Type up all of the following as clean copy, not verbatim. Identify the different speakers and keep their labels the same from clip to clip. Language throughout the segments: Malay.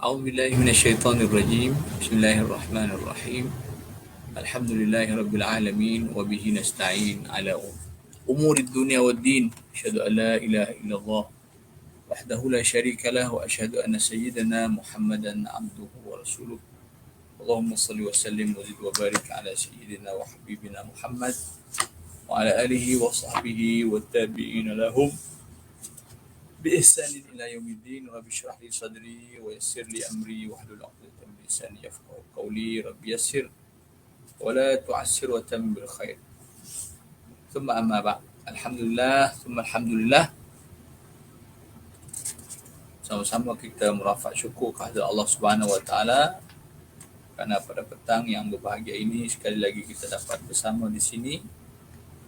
Speaker 1: أعوذ بالله من الشيطان الرجيم. بسم الله الرحمن الرحيم. الحمد لله رب العالمين وبه نستعين على أمور الدنيا والدين. أشهد أن لا إله إلا الله وحده لا شريك له وأشهد أن سيدنا محمدا عبده ورسوله. اللهم صل وسلم وزد وبارك على سيدنا وحبيبنا محمد وعلى آله وصحبه والتابعين لهم بإحسان إلى يوم الدين. رب اشرح لي صدري ويسر لي أمري واحلل عقدة من لساني يفقهوا قولي. رب يسر ولا تعسر وتمم بالخير. ثم أما بعد. Alhamdulillah, thumma alhamdulillah. Sama-sama kita merafak syukur kepada Allah Subhanahu Wa Taala kerana pada petang yang berbahagia ini sekali lagi kita dapat bersama di sini.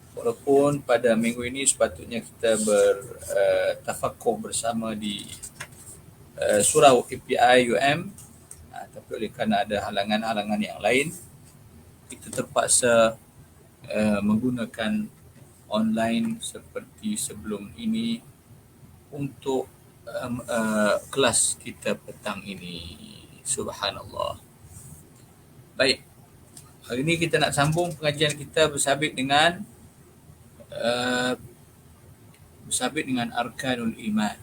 Speaker 1: Walaupun pada minggu ini sepatutnya kita bertafakuh bersama di surau KPI UM, tapi oleh kerana ada halangan-halangan yang lain, kita terpaksa menggunakan online seperti sebelum ini untuk kelas kita petang ini. Subhanallah. Baik, hari ini kita nak sambung pengajian kita bersabit dengan arkanul iman.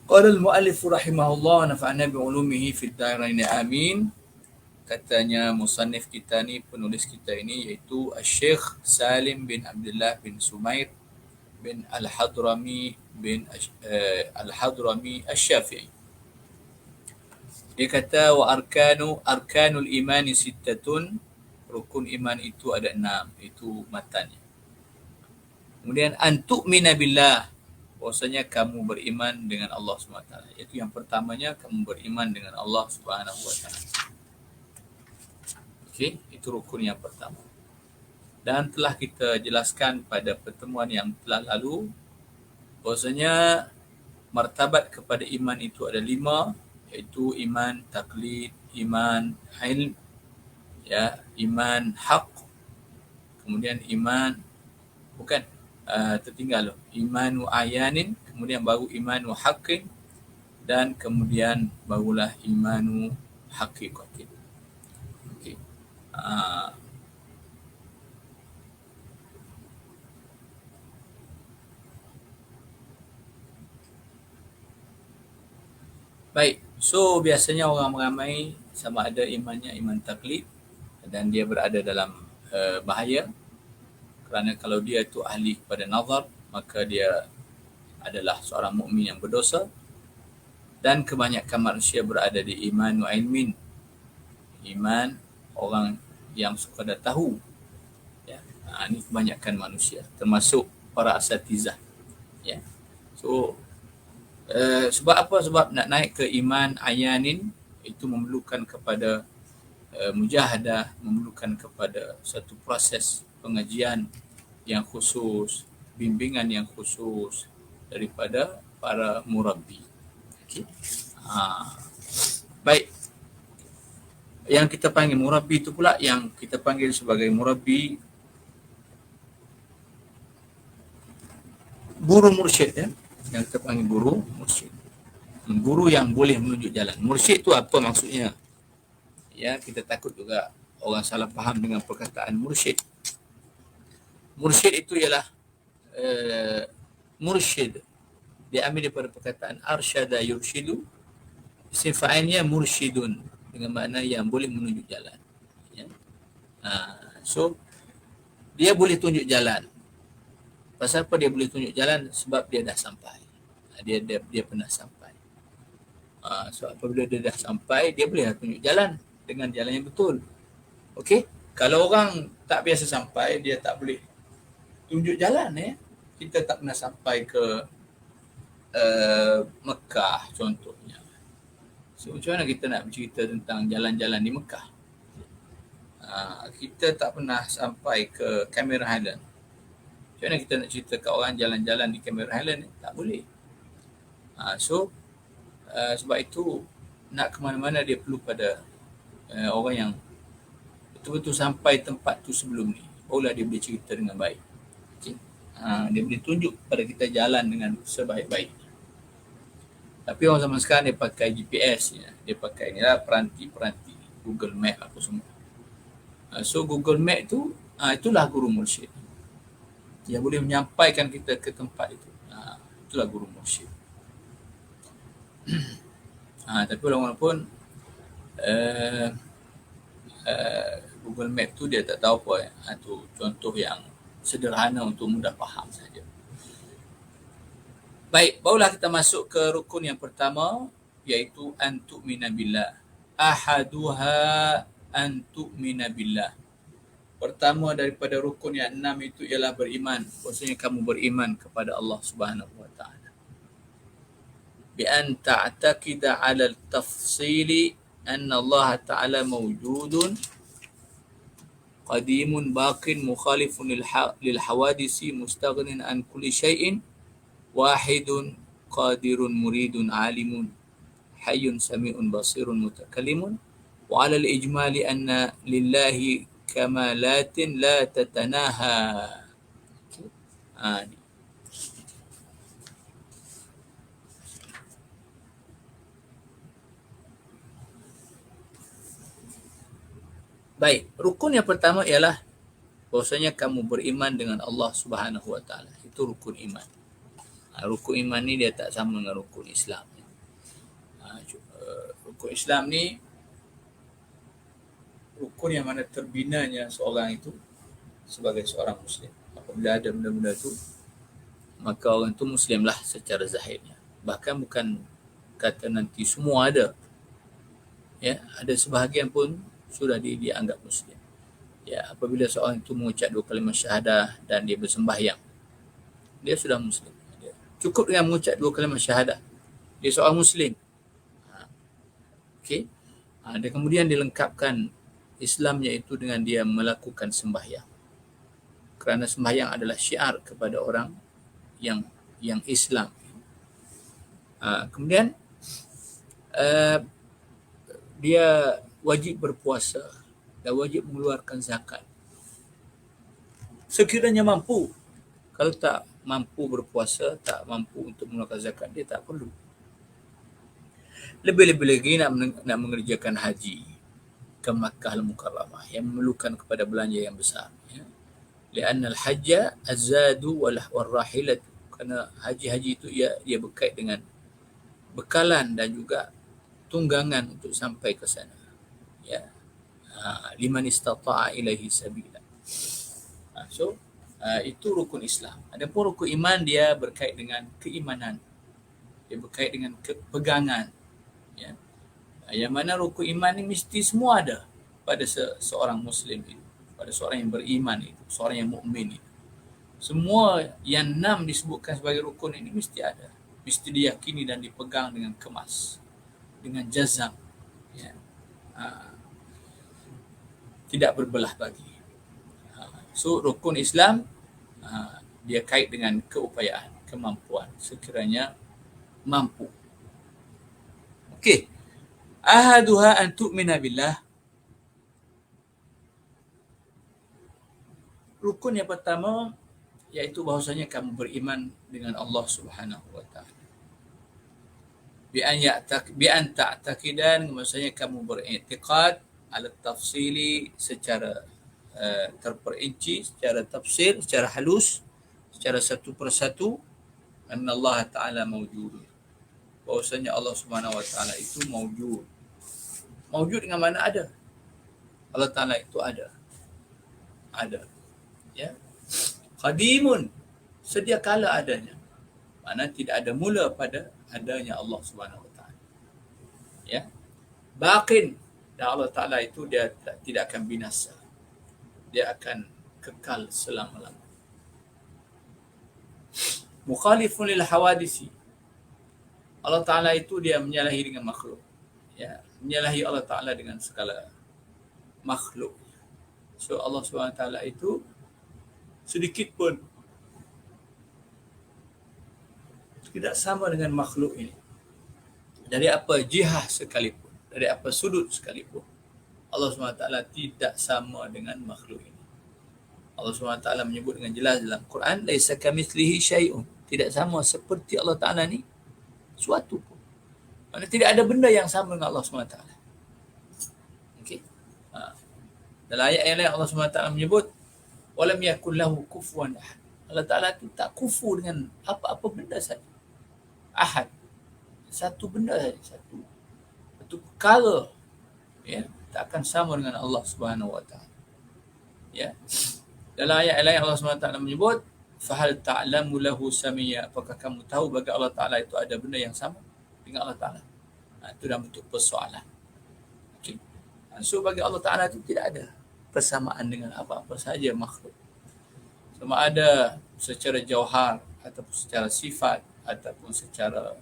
Speaker 1: Qala al-muallif rahimahullah nafa'ana bi'ulumihi fid dharain amin. Katanya musannif kita ni, penulis kita ini, iaitu Syekh Salim bin Abdullah bin Sumair bin Al-Hadrami bin Al-Hadrami Asy-Syafi'i. Dia kata wa arkanul imani sittatun, rukun iman itu ada 6, itu matanya. Kemudian antu'mina billah, bahwasanya kamu beriman dengan Allah SWT. Itu yang pertamanya, kamu beriman dengan Allah SWT. Okey, itu rukun yang pertama. Dan telah kita jelaskan pada pertemuan yang telah lalu bahwasanya martabat kepada iman itu ada 5, iaitu iman taklid, iman ilm, ya, iman haq, kemudian iman tertinggal imanu ayanin, kemudian baru imanu haqqin, dan kemudian barulah imanu haqiqatin. Okey. Baik, so biasanya orang ramai sama ada imannya iman taklid dan dia berada dalam bahaya, kerana kalau dia itu ahli kepada nazar, maka dia adalah seorang mukmin yang berdosa. Dan kebanyakan manusia berada di iman wa ilmin, iman orang yang sekadar tahu, ya. Ini kebanyakan manusia, termasuk para asatizah, ya. So sebab apa? Sebab nak naik ke iman ayanin itu memerlukan kepada mujahadah, memerlukan kepada satu proses pengajian yang khusus, bimbingan yang khusus daripada para murabbi. Okay. Baik. Yang kita panggil murabbi itu pula yang kita panggil sebagai murabbi, guru mursyid, ya. Yang kita panggil guru mursyid. Guru yang boleh menunjuk jalan. Mursyid itu apa maksudnya? Ya, kita takut juga orang salah faham dengan perkataan mursyid. Mursyid itu ialah mursyid. Dia ambil daripada perkataan arsyada yursyidu. Isim fa'ilnya mursyidun, dengan makna yang boleh menunjuk jalan. Ya. So dia boleh tunjuk jalan. Pasal apa dia boleh tunjuk jalan? Sebab dia dah sampai. Dia pernah sampai. So apabila dia dah sampai, dia boleh tunjuk jalan dengan jalan yang betul. Okey? Kalau orang tak biasa sampai, dia tak boleh tunjuk jalan, ya. Kita tak pernah sampai ke Mekah contohnya. So macam mana kita nak bercerita tentang jalan-jalan di Mekah? Kita tak pernah sampai ke Cameron Highland. Macam mana kita nak cerita ke orang jalan-jalan di Cameron Highland? Tak boleh. Sebab itu nak ke mana-mana dia perlu pada orang yang betul-betul sampai tempat tu sebelum ni. Barulah dia boleh cerita dengan baik. Okay. Dia boleh tunjuk pada kita jalan dengan sebaik-baiknya. Tapi orang zaman sekarang dia pakai GPS, ya. Dia pakai inilah peranti-peranti Google Map apa semua. So Google Map tu itulah guru mursyid. Dia boleh menyampaikan kita ke tempat itu. Itulah guru mursyid. Tapi walaupun Google Map tu dia tak tahu apa. Itu contoh yang sederhana untuk mudah faham saja. Baik, barulah kita masuk ke rukun yang pertama, iaitu an tu'mina billah. Ahaduha an tu'mina billah. Pertama daripada rukun yang 6 itu ialah beriman. Maksudnya kamu beriman kepada Allah Subhanahu wa taala. Bi an ta'taqida 'ala al-tafsili anna Allah ta'ala mawjudun qadimun baqin mukhalifun lil hawadisi mustaghnin an kulli syai'in wahidun qadirun muridun alimun hayyun sami'un basirun mutakallimun wa 'ala al-ijmali anna lillahi kamalatin la tatanaha. Ni. Baik, rukun yang pertama ialah bahwasanya kamu beriman dengan Allah Subhanahu wa taala. Itu rukun iman. Rukun iman ni dia tak sama dengan rukun Islam. Rukun Islam ni rukun yang mana terbinanya seorang itu sebagai seorang Muslim. Apabila ada benda-benda tu, maka orang tu Muslim lah secara zahirnya. Bahkan bukan kata nanti semua ada. Ya, ada sebahagian pun sudah dianggap Muslim. Ya, apabila seorang itu mengucap 2 kalimah syahadah dan dia bersembahyang, dia sudah Muslim. Cukup dengan mengucap 2 kalimah syahadah, dia seorang Muslim. Okey. Dan kemudian dilengkapkan Islamnya itu dengan dia melakukan sembahyang. Kerana sembahyang adalah syiar kepada orang yang Islam. Kemudian dia wajib berpuasa dan wajib mengeluarkan zakat. Sekiranya mampu. Kalau tak mampu berpuasa, tak mampu untuk mengeluarkan zakat, dia tak perlu. Lebih-lebih lagi nak mengerjakan haji ke Makkah Al-Mukarramah yang memerlukan kepada belanja yang besar. Ya. Lianna al-hajja az-zadu wal-rahilat. Kerana haji-haji itu ia berkait dengan bekalan dan juga tunggangan untuk sampai ke sana. Ya. Liman istata'a ilaihi sabila. So itu rukun Islam. Adapun rukun iman dia berkait dengan keimanan. Dia berkait dengan pegangan. Ya. Yang mana rukun iman ni mesti semua ada pada seorang Muslim itu, pada seorang yang beriman itu, seorang yang mukmin itu. Semua yang 6 disebutkan sebagai rukun ini mesti ada. Mesti diyakini dan dipegang dengan kemas, dengan jazam. Ya. Tidak berbelah bagi. So rukun Islam dia kait dengan keupayaan, kemampuan sekiranya mampu. Okey. Ahaduha an tu'mina billah. Rukun yang pertama iaitu bahawasanya kamu beriman dengan Allah Subhanahu wa taala. Bi an ta'taqidan, maksudnya kamu beriktikad ala tafsili secara terperinci, secara tafsir, secara halus, secara satu persatu, anna Allah Ta'ala mawjud. Bahawasanya Allah Subhanahu Wa Ta'ala itu mawjud. Mawjud dengan mana ada? Allah Ta'ala itu ada. Ada. Ya. Qadimun, sedia kala adanya. Mana tidak ada mula pada adanya Allah Subhanahu Wa Ta'ala. Ya. Baqin, dan Allah Ta'ala itu dia tidak akan binasa. Dia akan kekal selama-lamanya. Mukhalifun lil hawadisi. Allah Ta'ala itu dia menyalahi dengan makhluk. Ya, menyalahi Allah Ta'ala dengan segala makhluk. So Allah SWT itu sedikit pun tidak sama dengan makhluk ini. Dari apa jihah sekalipun, dari apa sudut sekalipun, Allah SWT tidak sama dengan makhluk ini. Allah SWT menyebut dengan jelas dalam Quran, laisa kamitslihi syai'un, tidak sama seperti Allah Ta'ala ni suatu pun. Maksudnya tidak ada benda yang sama dengan Allah SWT. Okey. Dalam ayat yang lain Allah SWT menyebut walam yakul lahu kufuwan ahad. Allah Taala itu tak kufu dengan apa-apa benda saja. Ahad. Satu benda saja, satu perkara, ya, tak akan sama dengan Allah Subhanahu Wa Taala. Ya. Dalam ayat lain Allah SWT menyebut fahal ta'lamu lahu samia, apakah kamu tahu bagi Allah Taala itu ada benda yang sama dengan Allah Taala? Itu dalam bentuk persoalan. Okay. So bagi Allah Taala itu tidak ada persamaan dengan apa-apa saja makhluk. Sama ada secara jauhar ataupun secara sifat ataupun secara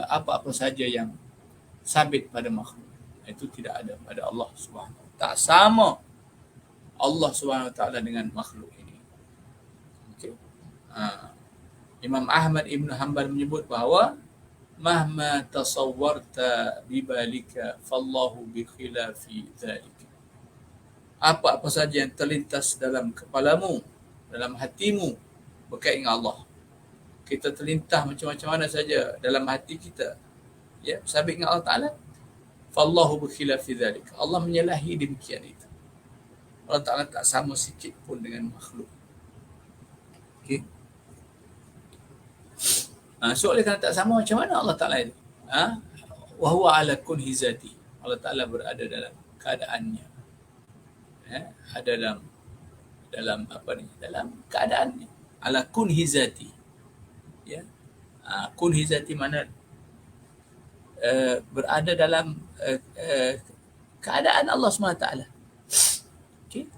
Speaker 1: apa-apa saja yang sabit pada makhluk, itu tidak ada pada Allah Subhanahu. Tak sama Allah Subhanahu Wa Taala dengan makhluk ini. Okay. Imam Ahmad Ibn Hanbal menyebut bahawa mahma tasawwarta bibalika fallahu bi khilafi dzalika. Apa-apa saja yang terlintas dalam kepalamu, dalam hatimu berkait dengan Allah. Kita terlintas macam-macam mana saja dalam hati kita, ya, sabit dengan Allah Taala, fallahu bi khilafi dzalika. Allah menyalahi demikian itu. Allah Taala tak sama sikit pun dengan makhluk. Okey. So oleh kerana tak sama, macam mana Allah Taala itu? Wa huwa ala kunhi zati. Allah Taala berada dalam keadaannya. Ada dalam apa ni? Dalam keadaannya. Ala kunhi zati. Ya. Kunhi zati mana berada dalam keadaan Allah SWT. Okey.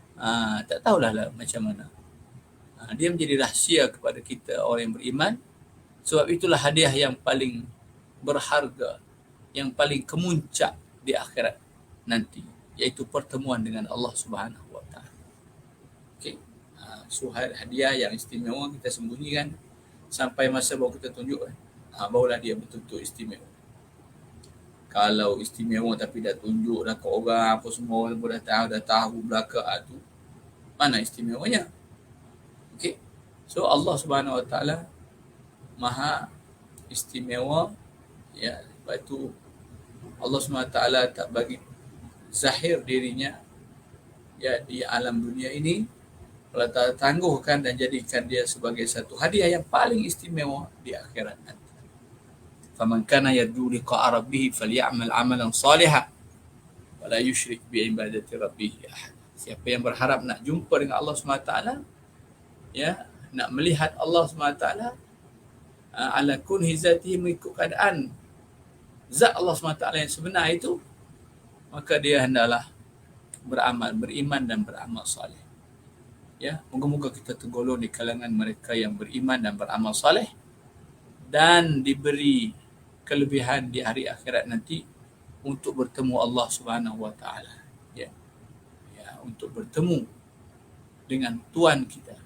Speaker 1: Tak tahulah macam mana. Dia menjadi rahsia kepada kita orang yang beriman. Sebab itulah hadiah yang paling berharga, yang paling kemuncak di akhirat nanti, iaitu pertemuan dengan Allah Subhanahu Wa Taala. Okey. So hadiah yang istimewa kita sembunyikan sampai masa baru kita tunjuk, barulah dia betul-betul istimewa. Kalau istimewa tapi dah tunjuk dah ke orang apa semua, orang dah tahu belaka tu, mana istimewanya? Okey. So Allah Subhanahu Wa Taala Maha istimewa, ya. Sebab itu Allah SWT tak bagi zahir dirinya, ya, di alam dunia ini. Allah Ta'ala tangguhkan dan jadikan dia sebagai satu hadiah yang paling istimewa di akhirat nanti. Faman kana yarju liqa'a rabbih falyamal 'amalan salihan wa la yusyrik bi ibadati rabbih ahad. Siapa yang berharap nak jumpa dengan Allah SWT, ya, nak melihat Allah SWT ala kunhi zatihi, mengikut keadaan zat Allah SWT yang sebenar itu, maka dia hendaklah beramal, beriman dan beramal soleh. Ya, moga-moga kita tergolong di kalangan mereka yang beriman dan beramal soleh dan diberi kelebihan di hari akhirat nanti untuk bertemu Allah Subhanahu Wa Taala. Ya. Ya, untuk bertemu dengan Tuhan kita,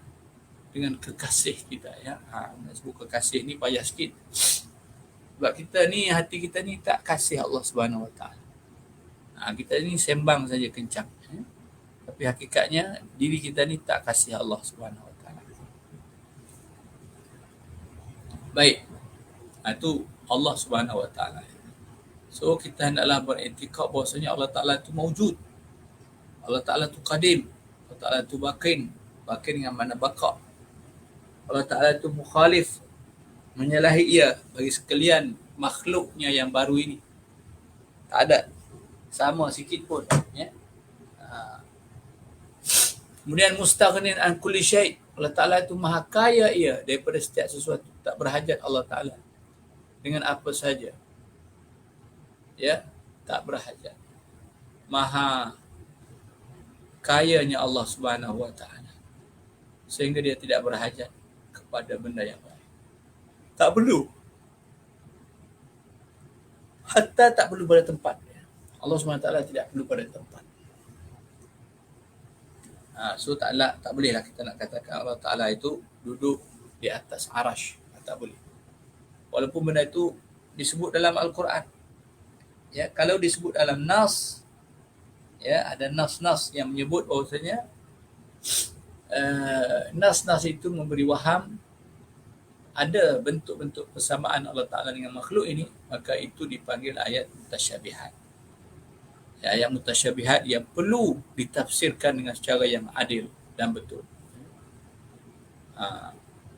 Speaker 1: dengan kekasih kita, ya. Nak sebut kekasih ni payah sikit. Sebab kita ni, hati kita ni tak kasih Allah Subhanahu Wa Taala. Kita ni sembang saja kencang, ya. Tapi hakikatnya diri kita ni tak kasih Allah Subhanahu Wa Taala. Baik. Itu Allah Subhanahu Wa Taala. So kita hendaklah beriktikad bahawasanya Allah Taala itu maujud. Allah Taala itu qadim. Allah Taala itu bakin. Bakin dengan mana baqa. Allah Ta'ala itu mukhalif, menyalahi ia bagi sekalian makhluknya yang baru ini. Tak ada sama sikit pun, ya. Kemudian mustaghnin an kulli syai'. Allah Ta'ala itu maha kaya ia daripada setiap sesuatu. Tak berhajat Allah Ta'ala dengan apa saja, ya, tak berhajat. Maha kayanya Allah Subhanahu Wa Ta'ala sehingga dia tidak berhajat pada benda yang lain. Tak perlu. Hatta tak perlu pada tempat. Allah SWT tidak perlu pada tempat. So tak bolehlah kita nak katakan Allah Ta'ala itu duduk di atas arash. Tak boleh. Walaupun benda itu disebut dalam Al-Quran. Ya, kalau disebut dalam nas, ya, ada nas-nas yang menyebut bahawasanya nas-nas itu memberi waham ada bentuk-bentuk persamaan Allah Ta'ala dengan makhluk ini, maka itu dipanggil ayat mutasyabihat. Ya, ayat mutasyabihat yang perlu ditafsirkan dengan secara yang adil dan betul.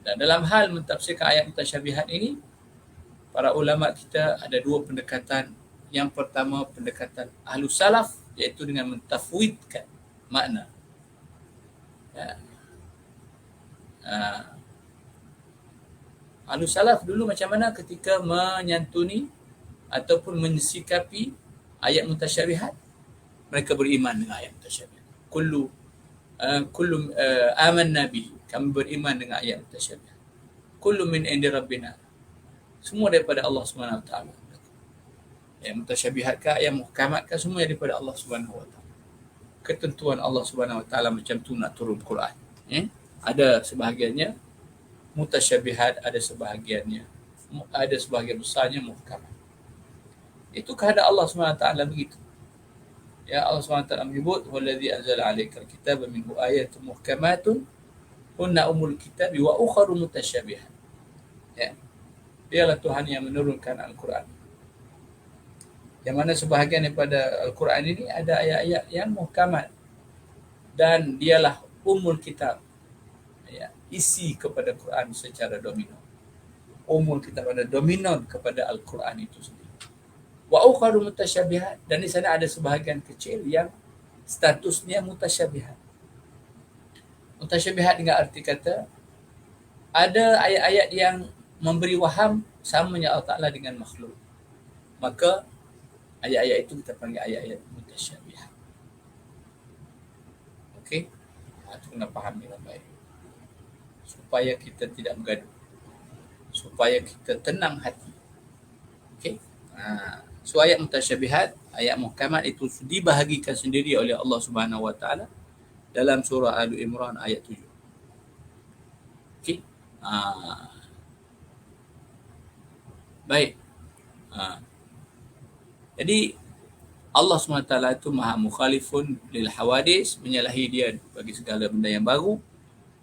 Speaker 1: Dan dalam hal mentafsirkan ayat mutasyabihat ini, para ulama kita ada dua pendekatan. Yang pertama, pendekatan Ahlus Salaf, iaitu dengan mentafwidkan makna. Ya. Ahlus Salaf dulu macam mana ketika menyantuni ataupun mensikapi ayat mutasyabihat? Mereka beriman dengan ayat mutasyabihat. Kullu amanna bihi, kami beriman dengan ayat mutasyabihat. Kullu min indi rabbina, semua daripada Allah Subhanahu Wa Taala. Ayat mutasyabihat ke ayat muhkamat ke, semua daripada Allah Subhanahu Wa Taala. Ketentuan Allah Subhanahu Wa Taala macam tu nak turun Quran. Ada sebahagiannya mutasyabihat, ada sebahagian besarnya muhkamat. Itu kehendak Allah Subhanahu Wa Taala begitu. Ya, Allah SWT menyebut wallazi anzala 'alaikal kitaba minhu ayatun muhkamatun hunna ummul kitabi wa ukharu mutasyabihat. Ya. Dialah Tuhan yang menurunkan Al-Quran. Yang mana sebahagian daripada Al-Quran ini ada ayat-ayat yang muhkamat dan dialah ummul kitab. Ya, isi kepada Quran secara dominan. Ummul kitab ada dominan kepada Al-Quran itu sendiri. Wa ukharu mutasyabihat, dan di sana ada sebahagian kecil yang statusnya mutasyabihat. Mutasyabihat dengan arti kata ada ayat-ayat yang memberi waham samanya Allah Ta'ala dengan makhluk. Maka ayat-ayat itu kita panggil ayat-ayat mutasyabihat. Okey? Itu kena faham dengan baik. Supaya kita tidak bergaduh. Supaya kita tenang hati. Okey? So ayat mutasyabihat, ayat muhkamat itu dibahagikan sendiri oleh Allah Subhanahu Wa Taala dalam surah Al-Imran ayat 7. Okey. Baik. Jadi Allah SWT itu maha mukhalifun lil hawadis, menyalahi dia bagi segala benda yang baru.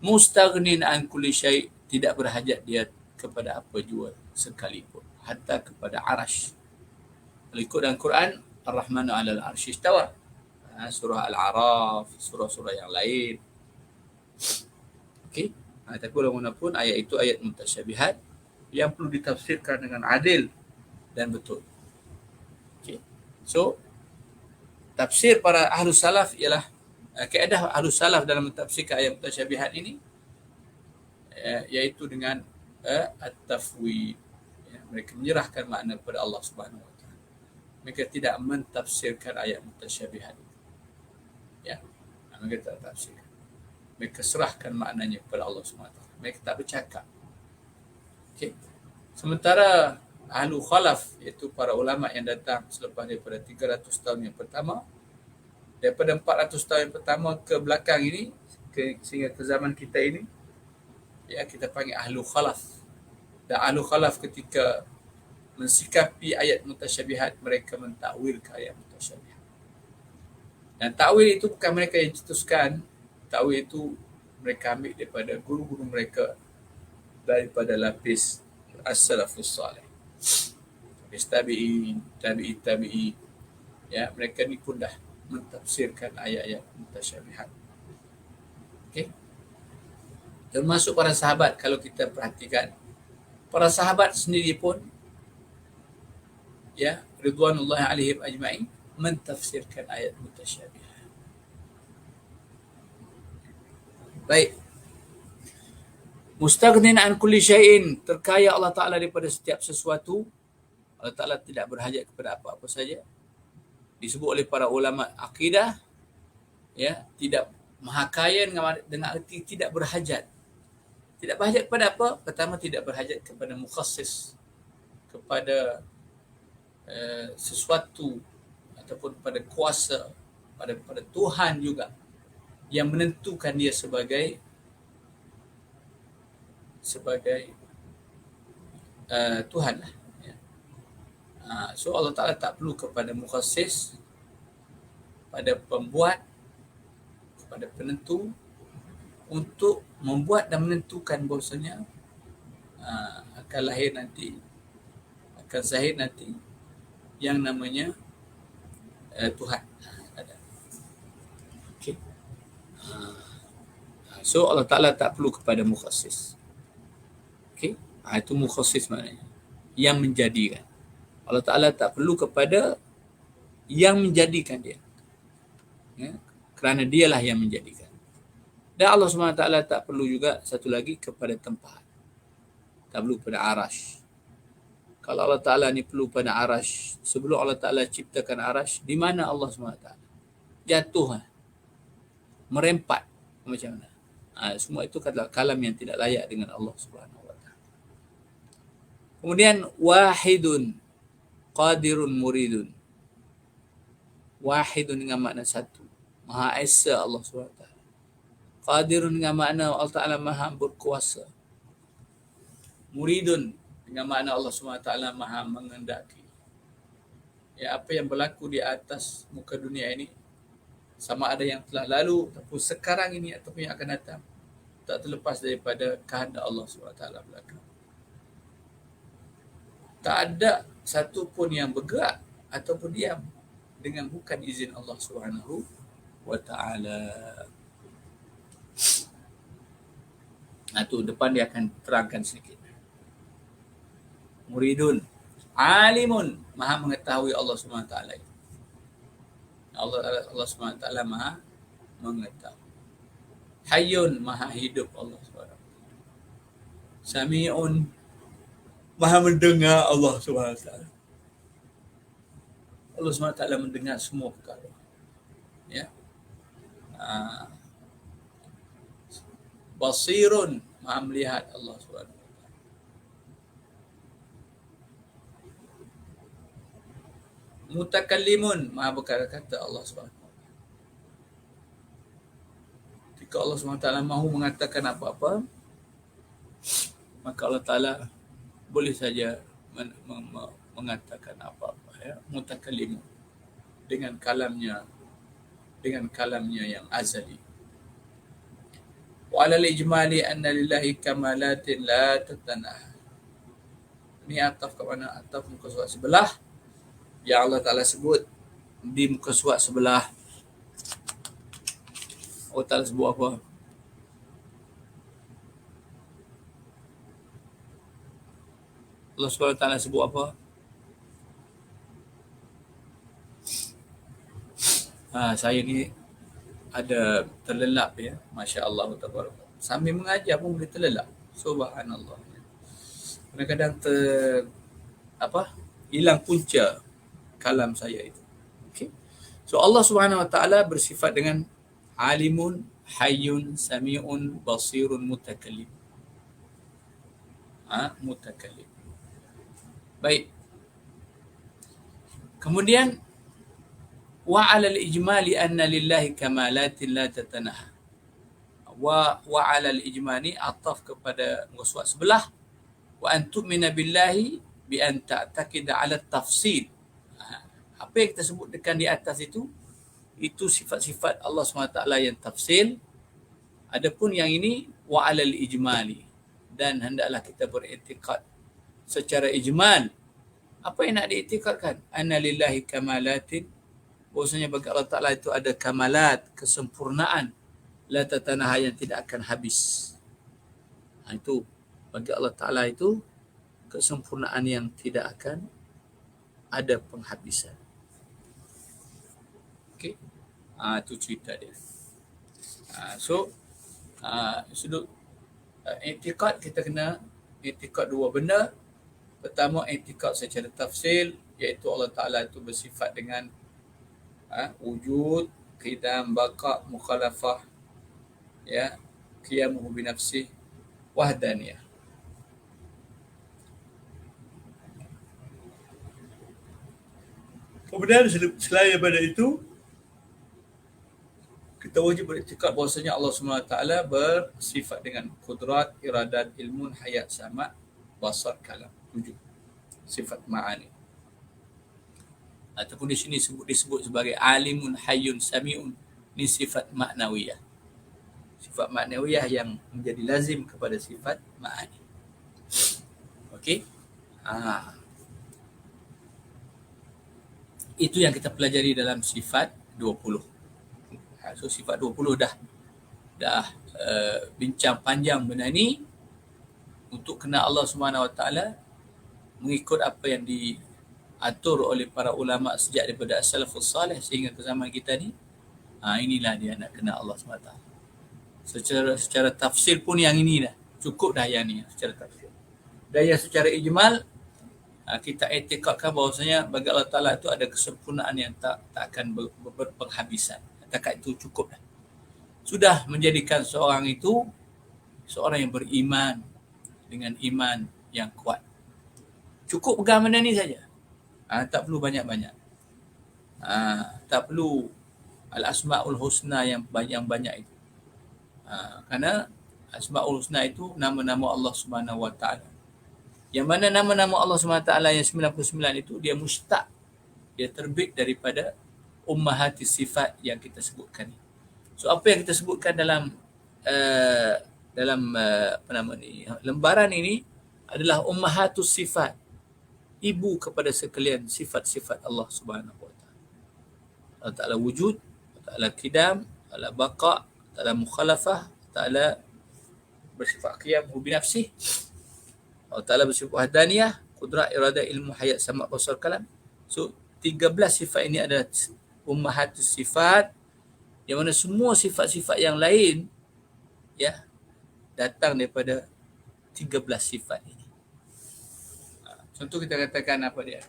Speaker 1: Mustaghnin an kulli syai', tidak berhajat dia kepada apa jua sekalipun, hatta kepada arash. Kalau ikut dalam Quran, Ar-Rahmanu 'alal 'arsy istawa. Surah Al-A'raf, surah-surah yang lain. Okey. Tapi walaupun ayat itu ayat mutasyabihat yang perlu ditafsirkan dengan adil dan betul. Okey. So, tafsir para Ahlus Salaf ialah kaedah Ahlus Salaf dalam mentafsirkan ayat mutasyabihat ini, iaitu dengan at-tafwid. Mereka menyerahkan makna kepada Allah Subhanahu Wa Taala. Mereka tidak mentafsirkan ayat mutasyabihat. Ya, mereka tak tafsirkan. Mereka serahkan maknanya kepada Allah SWT. Mereka tak bercakap. Okay. Sementara ahlu khalaf, iaitu para ulama yang datang selepas daripada 300 tahun yang pertama, daripada 400 tahun yang pertama ke belakang ini, sehingga ke zaman kita ini, ya, kita panggil ahlu khalaf. Dan ahlu khalaf ketika mensikapi ayat mutasyabihat, mereka mentakwil ke ayat mutasyabihat. Dan takwil itu bukan mereka yang cetuskan. Takwil itu mereka ambil daripada guru-guru mereka, daripada lapis as-salafus salih. Lapis tabi'in, tabi'i. Ya, mereka ni pun dah mentafsirkan ayat-ayat mutasyabihat. Okey. Termasuk para sahabat, kalau kita perhatikan, para sahabat sendiri pun, ya, ridwanullahi alaihim ajma'in, mentafsirkan ayat mutasyabihat. Baik. Mustaghnin an kulli syai'in, terkaya Allah Ta'ala daripada setiap sesuatu. Allah Ta'ala tidak berhajat kepada apa-apa saja. Disebut oleh para ulama akidah, ya, tidak maha kaya dengan arti tidak berhajat. Tidak berhajat kepada apa? Pertama, tidak berhajat kepada mukhassis, kepada sesuatu ataupun pada kuasa, pada Tuhan juga yang menentukan dia sebagai Tuhan lah. Ya. So Allah Ta'ala tak perlu kepada mukhassis, pada pembuat, kepada penentu untuk membuat dan menentukan bahawasanya akan lahir nanti, akan zahir nanti yang namanya Tuhan. Ada. Okay. So Allah Ta'ala tak perlu kepada mukhassis. Okay. Itu mukhassis maknanya, yang menjadikan. Allah Ta'ala tak perlu kepada yang menjadikan dia, ya? Kerana dialah yang menjadikan. Dan Allah SWT tak perlu juga satu lagi kepada tempat, tak perlu pada arash. Kalau Allah Ta'ala ni perlu pada arash, sebelum Allah Ta'ala ciptakan arash, di mana Allah SWT? Jatuh, merempat macam mana? Semua itu adalah kalam yang tidak layak dengan Allah Subhanahu Wa Ta'ala. Kemudian wahidun, qadirun, muridun. Wahidun dengan makna satu, Maha Esa Allah SWT. Qadirun dengan makna Allah Ta'ala Maha berkuasa. Muridun dengan makna Allah SWT Maha mengendaki. Ya, apa yang berlaku di atas muka dunia ini, sama ada yang telah lalu ataupun sekarang ini ataupun yang akan datang, tak terlepas daripada kehendak Allah SWT belakang. Tak ada satu pun yang bergerak ataupun diam dengan bukan izin Allah Subhanahu wa Ta'ala. Tu depan dia akan terangkan sedikit. Muridun, alimun, Maha mengetahui Allah Subhanahu wa Ta'ala. Allah Subhanahu wa Ta'ala Maha mengetahui. Hayyun, Maha hidup Allah Subhanahu wa Ta'ala. Sami'un, Maha mendengar Allah Subhanahu wa Ta'ala. Allah SWT mendengar semua perkara. Ya. Basirun, Maha melihat Allah SWT. Mutakallimun, Maha berkata-kata Allah SWT. Jika Allah SWT mahu mengatakan apa-apa, maka Allah Ta'ala boleh saja mengatakan apa-apa, ya. Mutakallimun, dengan kalamnya yang azali. Wa alal ijmali anna lillahi kamalatin la tatanah. Ini ataf ke mana? Ataf muka surat sebelah yang Allah Ta'ala sebut di muka surat sebelah. Allah Ta'ala sebut apa? Allah SWT sebut apa? Saya ni ada terlelap, ya. Masya Allah. Sambil mengajar pun boleh terlelap. Subhanallah. Kadang-kadang hilang punca kalam saya itu. Okay. So Allah Subhanahu Wa Ta'ala bersifat dengan alimun, hayyun, sami'un, basirun, mutakallim. Mutakallim. Baik. Kemudian wa 'alal ijmali anna lillahi kamalatin la tatanaha. Wa 'alal ijmali ataf kepada muka surat sebelah, wa an tu'mina billahi bi an ta'taqida 'ala tafsil. Apa yang kita sebutkan di atas itu sifat-sifat Allah SWT yang tafsil. Adapun yang ini wa 'alal ijmali, dan hendaklah kita beriktikad secara ijmal. Apa yang nak diiktikadkan? Anna lillahi kamalatin, bahwasanya bagi Allah Ta'ala itu ada kamalat, kesempurnaan, la tatanaha, yang tidak akan habis. Itu bagi Allah Ta'ala itu kesempurnaan yang tidak akan ada penghabisan. Okey. Itu cerita dia. So sudut i'tikad, kita kena i'tikad dua benda. Pertama, i'tikad secara tafsil, iaitu Allah Ta'ala itu bersifat dengan wujud, qidam, baqa, mukhalafah, ya, qiyamuhu binafsih, wahdaniyah. Kemudian selain daripada itu, kita wajib beriktikad bahawasanya Allah SWT bersifat dengan kudrat, iradat, ilmun, hayat, sama, basar, kalam. 7 sifat ma'ani. Ataupun di sini disebut sebagai alimun, hayyun, sami'un. Ini sifat maknawiyah. Sifat maknawiyah yang menjadi lazim kepada sifat ma'ani. Okey. Itu yang kita pelajari dalam sifat 20. So sifat 20 dah bincang panjang benda ni untuk kenal Allah Subhanahu Wa Taala mengikut apa yang diatur oleh para ulama sejak daripada as-salafus salih sehingga ke zaman kita ni. Inilah dia nak kenal Allah Subhanahu Wa Taala. Secara tafsir pun yang ini dah. Cukup dah yang ni secara tafsir. Dan yang secara ijmal kita etikadkan bahawasanya bagi Allah Ta'ala itu ada kesempurnaan yang tak akan berpenghabisan. Takat itu cukup dah. Sudah menjadikan seorang itu seorang yang beriman dengan iman yang kuat. Cukup pegang benda ni saja. Tak perlu banyak-banyak. Tak perlu al-asma'ul husna yang banyak itu. Kerana asma'ul husna itu nama-nama Allah Subhanahu Wa Ta'ala. Yang mana nama-nama Allah SWT yang 99 itu dia mustaq, dia terbit daripada ummahati sifat yang kita sebutkan ni. So apa yang kita sebutkan dalam lembaran ini adalah ummahatus sifat, ibu kepada sekalian sifat-sifat Allah Subhanahu Wa Taala. Allah Taala wujud, Allah Taala qidam, Allah Taala baqa, Allah Taala mukhalafah, Allah Taala bersifat qiyam bi nafsih. Allah Ta'ala bersifat wahdaniyah, kudrat, iradah, ilmu, hayat, sama', basar, kalam. So, 13 sifat ini adalah ummahatus sifat yang mana semua sifat-sifat yang lain ya datang daripada 13 sifat ini. Contoh kita katakan apa dia?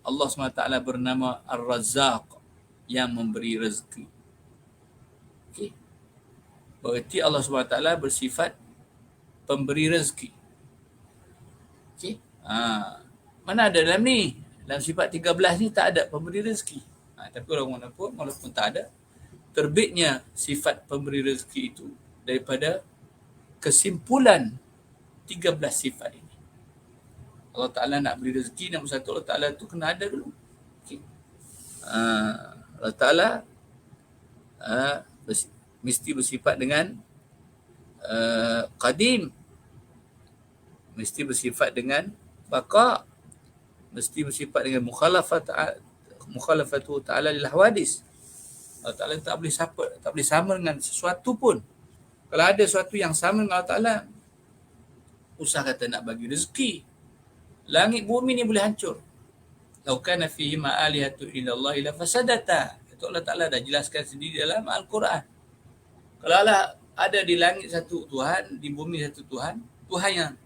Speaker 1: Allah SWT bernama Ar-Razzaq yang memberi rezeki. Okay. Berarti Allah SWT bersifat pemberi rezeki. Okey. Mana ada dalam ni? Dalam sifat 13 ni tak ada pemberi rezeki. Tapi walaupun tak ada, terbitnya sifat pemberi rezeki itu daripada kesimpulan 13 sifat ini. Allah Ta'ala nak beri rezeki, nombor satu Allah Ta'ala tu kena ada dulu. Okey. Allah Ta'ala mesti bersifat dengan qadim, mesti bersifat dengan baqa, mesti bersifat dengan mukhalafatu ta'ala lil hawadis. Allah Ta'ala tak boleh sama dengan sesuatu pun. Kalau ada sesuatu yang sama dengan Allah Ta'ala, usah kata nak bagi rezeki. Langit bumi ni boleh hancur. Lau kana fihi ma'alihatu illallah ila fasadata. Itu Allah Ta'ala dah jelaskan sendiri dalam Al-Quran. Kalau Allah ada di langit satu Tuhan, di bumi satu Tuhan, Tuhan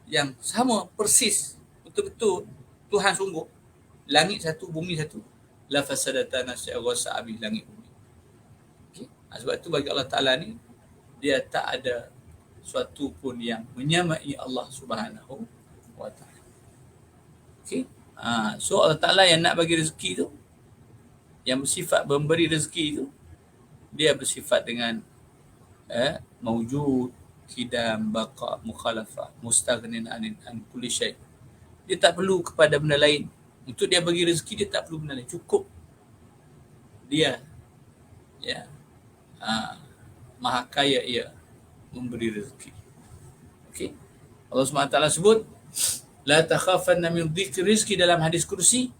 Speaker 1: yang sama persis, betul-betul Tuhan sungguh, langit satu, bumi satu, la fasadata nasya wa sa'abi, langit bumi. Okay. Sebab itu bagi Allah Ta'ala ni, dia tak ada suatu pun yang menyamai Allah Subhanahu Wa Ta'ala. Okay. So Allah Ta'ala yang nak bagi rezeki tu, yang bersifat memberi rezeki tu, dia bersifat dengan mawjud, qidam, baqa, mukhalafah, mustaghnin an kulli syai'. Dia tak perlu kepada benda lain. Untuk dia bagi rezeki dia tak perlu benda lain. Cukup dia maha kaya ia memberi rezeki. Okey. Allah SWT sebut la takhafanna min dhikri rizki dalam hadis kursi.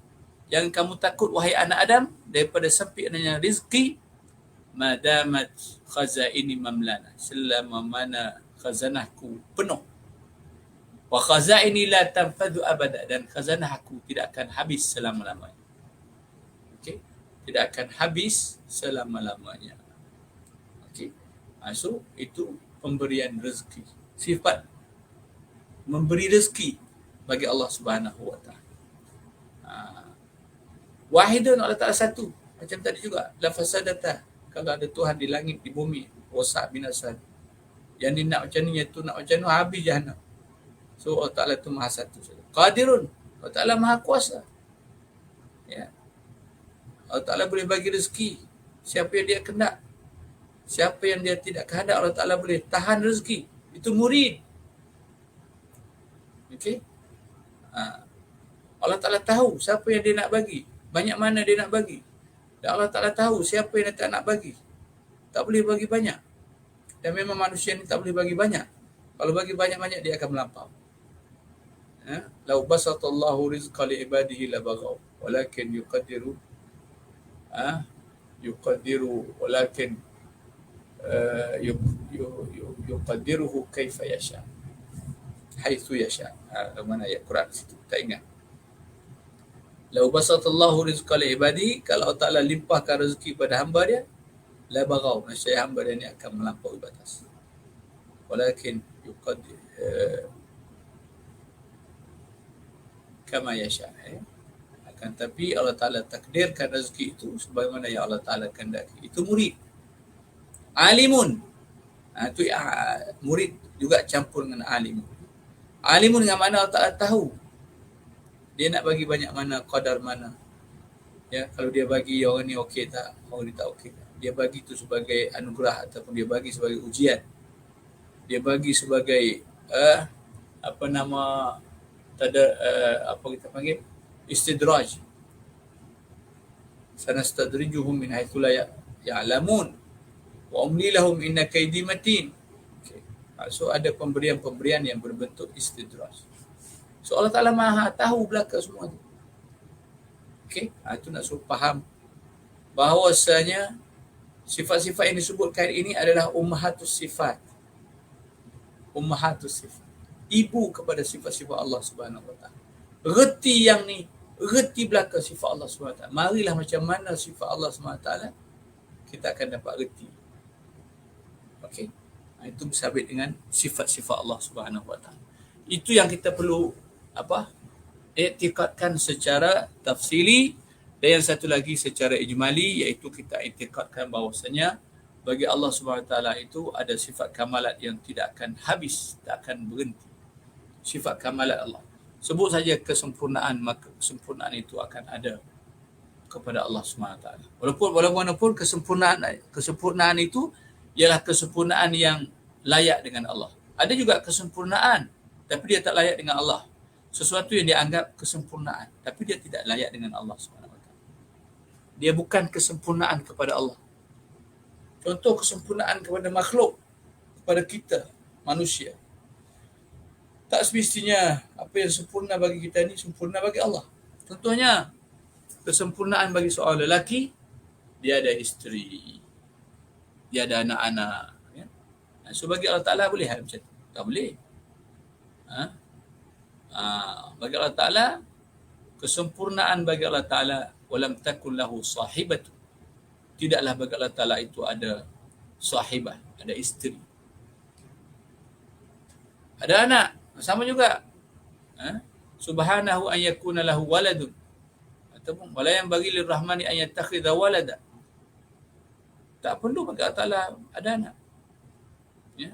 Speaker 1: Jangan kamu takut wahai anak Adam daripada sempitnya rezeki, madamat khazaini mamlana, selama mana khazanahku penuh. Wa khazaini la tanfadu abada, dan khazanah aku tidak akan habis selama-lamanya. Okey, tidak akan habis selama-lamanya. Okey. So itu pemberian rezeki. Sifat memberi rezeki bagi Allah Subhanahu Wa Taala. Wahidun, Allah Ta'ala satu. Macam tadi juga, la fasadata. Kalau ada Tuhan di langit, di bumi, wasak binasan. Yang ni nak macam ni, yang tu nak macam ni, habis jahanam. So Allah Ta'ala tu maha satu. Qadirun, Allah Ta'ala maha kuasa. Ya. Allah Ta'ala boleh bagi rezeki siapa yang dia kehendak. Siapa yang dia tidak kehendak, Allah Ta'ala boleh tahan rezeki. Itu murid. Okey. Allah Ta'ala tahu siapa yang dia nak bagi, banyak mana dia nak bagi. Dan Allah Ta'ala tahu siapa yang tak nak bagi, tak boleh bagi banyak. Dan memang manusia ni tak boleh bagi banyak. Kalau bagi banyak-banyak dia akan melampau. Lau basatallahu rizqa li ibadihi labaghaw walakin walakin yuqaddiruhu kaifa yasha haitsu yasha. Mana ayat Quran situ tak ingat. Lau basatallahu rizqa li ibadihi, kalau Allah Taala limpahkan rezeki pada hamba dia, labaghaw, nescaya hamba dia ni akan melampaui batas. Walakin yuqaddir kama yasha. Akan tapi Allah Taala takdirkan rezeki itu sebagaimana yang Allah Taala kehendaki. Itu murid. Alimun. Itu murid juga campur dengan alimun. Alimun dengan mana Allah Taala tahu. Dia nak bagi banyak mana, qadar mana. Ya, kalau dia bagi orang ni okey tak, orang ni tak okey tak. Dia bagi itu sebagai anugerah ataupun dia bagi sebagai ujian. Dia bagi sebagai apa kita panggil, istidraj. Sanastadrijuhum min haitsu la ya'lamun wa umli lahum inna kaydi matin. Okay. So ada pemberian-pemberian yang berbentuk istidraj. So Allah Ta'ala Maha tahu belaka semua tu. Okey, itu nak suruh faham bahawasanya sifat-sifat yang disebutkan ini adalah ummahatus sifat. Ummahatus sifat. Ibu kepada sifat-sifat Allah Subhanahu Wa Taala. Reti belaka sifat Allah Subhanahu Wa Taala. Marilah macam mana sifat Allah Subhanahu Wa Taala, kita akan dapat reti. Okey. Itu bersabit dengan sifat-sifat Allah Subhanahu Wa Taala. Itu yang kita perlu iktikadkan secara tafsili, dan yang satu lagi secara ijmali, iaitu kita iktikadkan bahawasanya bagi Allah Subhanahu Wa Taala itu ada sifat kamalat yang tidak akan habis, tak akan berhenti. Sifat kamalat Allah. Sebut saja kesempurnaan, maka kesempurnaan itu akan ada kepada Allah Subhanahu Wa Taala. Walaupun kesempurnaan itu ialah kesempurnaan yang layak dengan Allah. Ada juga kesempurnaan tapi dia tak layak dengan Allah. Sesuatu yang dia anggap kesempurnaan tapi dia tidak layak dengan Allah Subhanahu Wa Taala. Dia bukan kesempurnaan kepada Allah. Contoh kesempurnaan kepada makhluk, kepada kita manusia. Tak semestinya apa yang sempurna bagi kita ni sempurna bagi Allah. Contohnya kesempurnaan bagi seorang lelaki, dia ada isteri, dia ada anak-anak, ya. So bagi Allah Ta'ala boleh hal macam tu? Tak boleh. Bagi Allah Ta'ala, kesempurnaan bagi Allah Ta'ala, walam takun lahu sahibatu, tidaklah bagi Allah Ta'ala itu ada sahibah, ada isteri, ada anak, sama juga. Subhanahu an yakuna lahu waladun, ataupun wala yang bagi lirrahmani an yattakhidha walada. Tak perlu bagi Allah Ta'ala ada anak. Ya.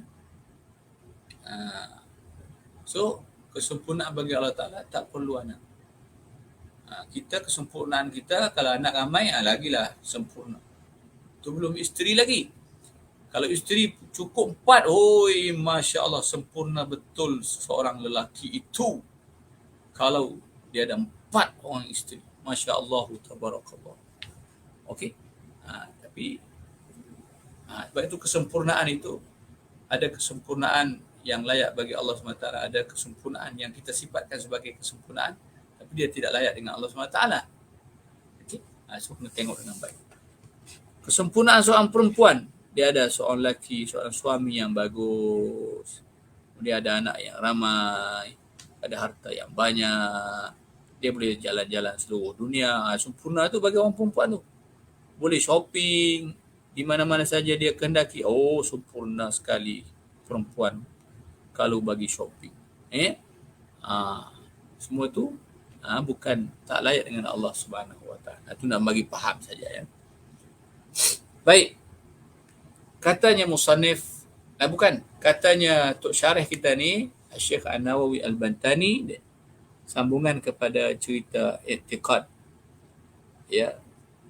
Speaker 1: So kesempurnaan bagi Allah Ta'ala tak perlu anak. Kita kesempurnaan kita kalau anak ramai lagilah sempurna. Itu belum isteri lagi. Kalau isteri cukup 4, Masya Allah, sempurna betul seorang lelaki itu. Kalau dia ada 4 orang isteri, Masya Allah, tabarakallah. Okey. Tapi sebab itu kesempurnaan itu, ada kesempurnaan yang layak bagi Allah SWT, ada kesempurnaan yang kita sifatkan sebagai kesempurnaan tapi dia tidak layak dengan Allah SWT. Okey. So kena tengok dengan baik. Kesempurnaan seorang perempuan, dia ada seorang lelaki, seorang suami yang bagus, dia ada anak yang ramai, ada harta yang banyak, dia boleh jalan-jalan seluruh dunia. Sempurna tu bagi orang perempuan tu. Boleh shopping di mana-mana saja dia kehendaki. Sempurna sekali perempuan kalau bagi shopping. Semua tu bukan tak layak dengan Allah Subhanahu Wa Taala. Itu nak bagi faham saja, ya. Baik. Katanya musannif, katanya Tok Syarih kita ni, Syekh An-Nawawi Al-Bantani, sambungan kepada cerita i'tiqad, ya,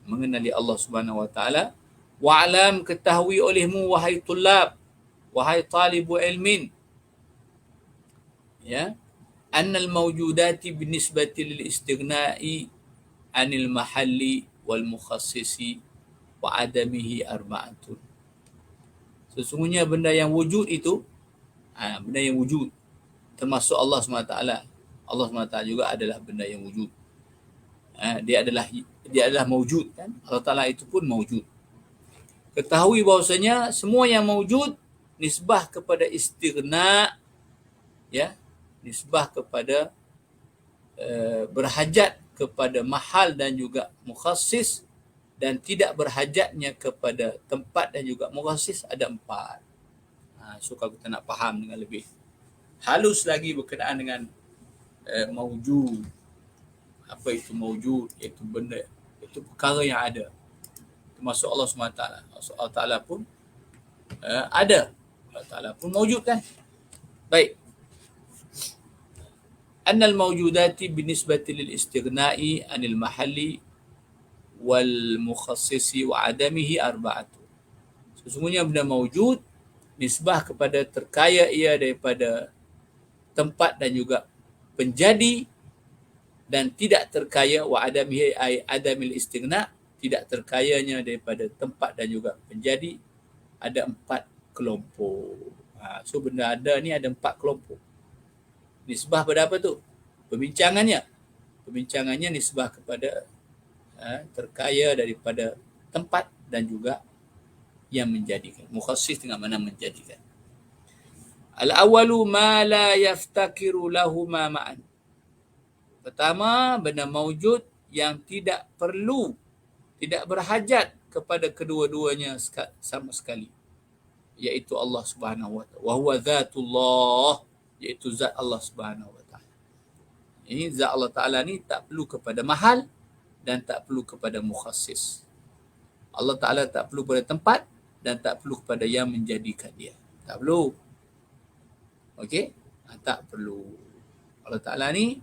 Speaker 1: mengenali Allah Subhanahu Wa Taala. Wa'lam, ketahui olehmu wahai tulab, wahai talibu ilmin, ya, annal mawjudati binisbati lil istighna'i anil mahalli wal mukhassisi wa adamihi arba'atun. Sesungguhnya benda yang wujud itu, Benda yang wujud. Termasuk Allah SWT. Allah SWT juga adalah benda yang wujud. Dia adalah maujud kan. Allah Ta'ala itu pun maujud. Ketahui bahawasanya semua yang maujud nisbah kepada istighna, ya, nisbah kepada berhajat kepada mahal dan juga mukhassis, dan tidak berhajatnya kepada tempat dan juga mukhassis, ada 4. So kalau kita nak faham dengan lebih halus lagi berkenaan dengan maujud. Apa itu maujud? Iaitu benda, itu perkara yang ada. Termasuk Allah SWT. Allah Ta'ala pun ada. Allah Ta'ala pun maujud kan? Baik. Annal mawjudati binisbati lil istighna'i anil mahalli wal mukhassisi wa adamihi arba'atu. Sesungguhnya benda maujud nisbah kepada terkaya ia daripada tempat dan juga penjadi, dan tidak terkaya wa adamihi ay adamil istighna, tidak terkayanya daripada tempat dan juga penjadi, ada 4 kelompok. So benda ada ni ada 4 kelompok. Nisbah pada apa tu? Perbincangannya nisbah kepada terkaya daripada tempat dan juga yang menjadikan. Mukhassis dengan mana menjadikan. Al-awalu ma la yaftakiru lahuma ma'an. Pertama, benda maujud yang tidak perlu, tidak berhajat kepada kedua-duanya sama sekali, iaitu Allah Subhanahu wa ta'ala. Wa huwa dzatullah, iaitu zat Allah Subhanahu wa ta'ala. Ini zat Allah Ta'ala ni tak perlu kepada mahal dan tak perlu kepada mukhassis. Allah Ta'ala tak perlu pada tempat dan tak perlu kepada yang menjadikan dia. Tak perlu. Okey? Tak perlu. Allah Ta'ala ni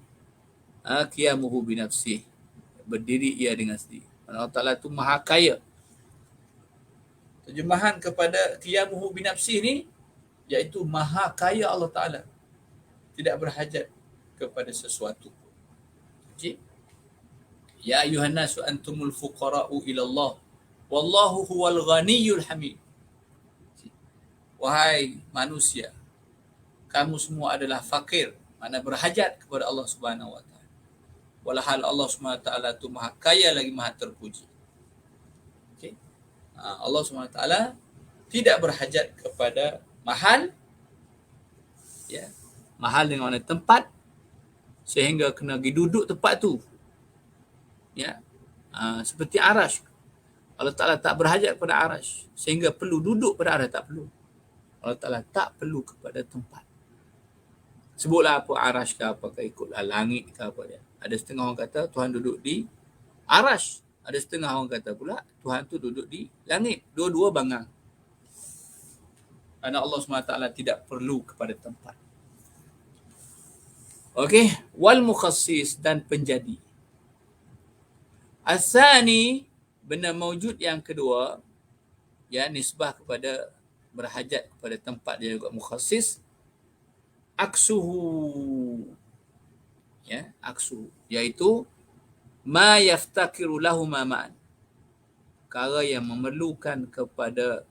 Speaker 1: qiyamuhu binafsih, berdiri ia dengan sendiri. Allah Ta'ala tu maha kaya. Terjemahan kepada qiyamuhu binafsih ni iaitu maha kaya Allah Ta'ala, tidak berhajat kepada sesuatu. Okey. Ya ayuhan nasu antumul fuqara'u ila Allah wallahu huwal ghaniyyul hamid. Wahai manusia, kamu semua adalah fakir, mana berhajat kepada Allah Subhanahu wa ta'ala. Walhal Allah Subhanahu wa ta'ala tu maha kaya lagi maha terpuji. Okey. Allah Subhanahu wa ta'ala tidak berhajat kepada mahal, ya. Mahal dengan mana tempat, sehingga kena pergi duduk tempat tu. Ya. Seperti arash. Allah Ta'ala tak berhajat kepada arash, sehingga perlu duduk pada arash, tak perlu. Allah Ta'ala tak perlu kepada tempat. Sebutlah apa arash ke apa ke, ikutlah langit ke apa dia. Ada setengah orang kata Tuhan duduk di arash, ada setengah orang kata pula Tuhan tu duduk di langit. Dua-dua bangang. Kerana Allah SWT tidak perlu kepada tempat. Okey, wal mukhassis, dan penjadi. Asani, benda maujud yang kedua, ya, nisbah kepada berhajat kepada tempat dia juga mukhassis. Aksuhu, ya, aksu, iaitu ma yaftakiru lahuma ma'an, perkara yang memerlukan kepada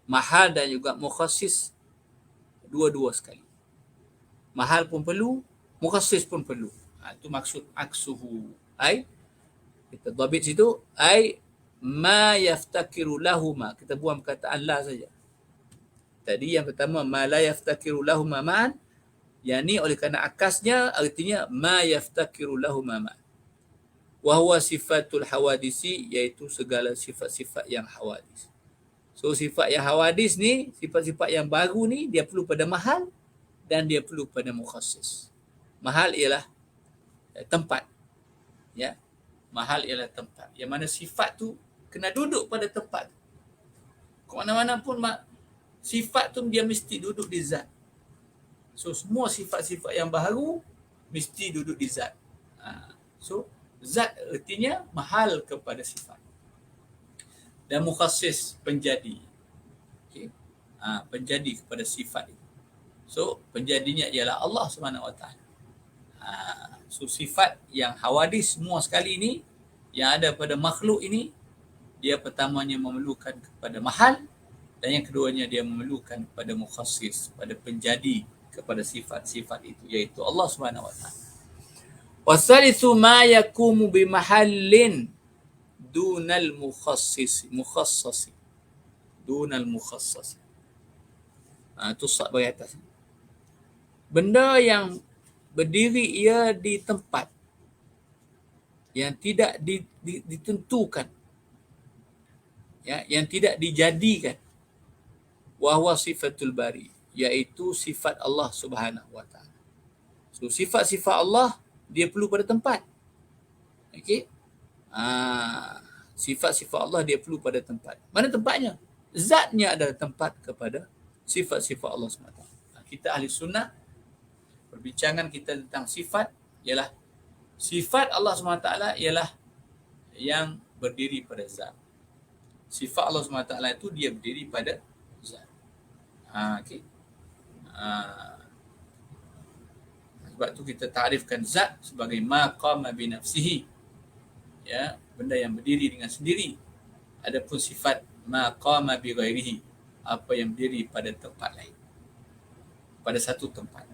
Speaker 1: mahal dan juga mukhassis dua-dua sekali. Mahal pun perlu, mukhassis pun perlu. Itu maksud aksuhu. Ai, kita dhabit situ, ai ma yaftakiru lahuma. Kita buang perkataan la saja. Tadi yang pertama ma la yaftakiru lahuma ma'an, yang ni oleh kerana akasnya artinya ma yaftakiru lahuma ma'an. Wa huwa sifatul hawadisi, iaitu segala sifat-sifat yang hawadis. So sifat yang hawadis ni, sifat-sifat yang baru ni, dia perlu pada mahal dan dia perlu pada mukhassis. Mahal ialah tempat. Ya. Mahal ialah tempat. Yang mana sifat tu kena duduk pada tempat. Ke mana-mana pun sifat tu dia mesti duduk di zat. So semua sifat-sifat yang baru mesti duduk di zat. So zat artinya mahal kepada sifat. Dan mukhassis penjadi. Okay. Penjadi kepada sifat itu. So penjadinya ialah Allah Subhanahu wa ta'ala. So sifat yang hawadis semua sekali ini, yang ada pada makhluk ini, dia pertamanya memerlukan kepada mahal Dan yang keduanya dia memerlukan pada mukhassis, pada penjadi kepada sifat-sifat itu, iaitu Allah Subhanahu wa taala. Wasalitsu ma yakumu bi mahallin dunal mukhassasi. Dunal mukhassasi. Itu sat bagi atas. Benda yang berdiri ia di tempat yang tidak ditentukan, ya, yang tidak dijadikan. Wa huwa sifatul bari, iaitu sifat Allah Subhanahu wa taala. So sifat-sifat Allah dia perlu pada tempat. Okey. Sifat-sifat Allah dia perlu pada tempat. Mana tempatnya? Zatnya adalah tempat kepada sifat-sifat Allah SWT. Kita ahli sunnah, perbincangan kita tentang sifat ialah sifat Allah SWT ialah yang berdiri pada zat. Sifat Allah SWT itu dia berdiri pada zat. Okay. Sebab tu kita takrifkan zat sebagai maqama bi nafsihi, ya, benda yang berdiri dengan sendiri. Adapun sifat maqama bi ghairihi, apa yang berdiri pada tempat lain, pada satu tempat.